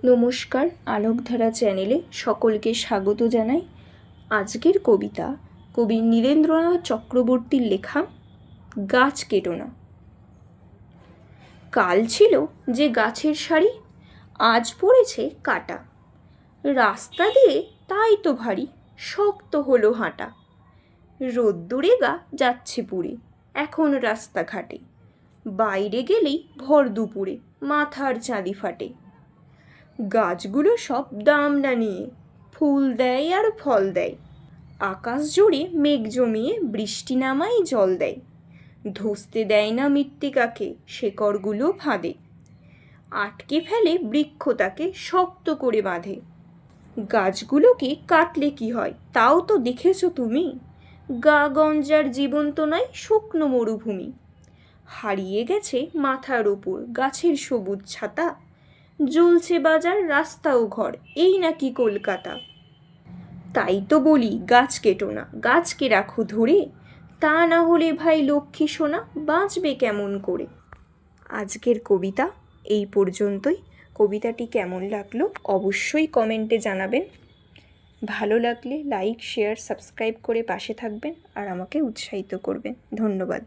নমস্কার, আলোকধারা চ্যানেলে সকলকে স্বাগত জানাই। আজকের কবিতা কবি নীরেন্দ্রনাথ চক্রবর্তীর লেখা গাছ কেটো না। কাল ছিল যে গাছের সারি, আজ পড়েছে কাটা। রাস্তা দিয়ে তাই তো ভারী শক্ত হলো হাঁটা। রোদ্দুরে গা যাচ্ছে পুড়ে এখন রাস্তাঘাটে, বাইরে গেলেই ভর দুপুরে মাথার চাঁদি ফাটে। গাছগুলো সব দাম না নিয়ে ফুল দেয় আর ফল দেয়, আকাশ জুড়ে মেঘ জমিয়ে বৃষ্টি নামাই জল দেয়। ধসতে দেয় না মৃত্তিকাকে শেকড়গুলো ফাঁদে, আটকে ফেলে বৃক্ষ তাকে শক্ত করে বাঁধে। গাছগুলোকে কাটলে কি হয় তাও তো দেখেছো তুমি, গা গঞ্জার জীবন তো নয় শুকনো মরুভূমি। হারিয়ে গেছে মাথার ওপর গাছের সবুজ ছাতা, জ্বলছে বাজার রাস্তা ও ঘর এই নাকি কলকাতা। তাই তো বলি গাছ কেটো না, গাছকে রাখো ধরে, তা না হলে ভাই লক্ষ্মী সোনা বাঁচবে কেমন করে। আজকের কবিতা এই পর্যন্তই। কবিতাটি কেমন লাগলো অবশ্যই কমেন্টে জানাবেন। ভালো লাগলে লাইক, শেয়ার, সাবস্ক্রাইব করে পাশে থাকবেন আর আমাকে উৎসাহিত করবেন। ধন্যবাদ।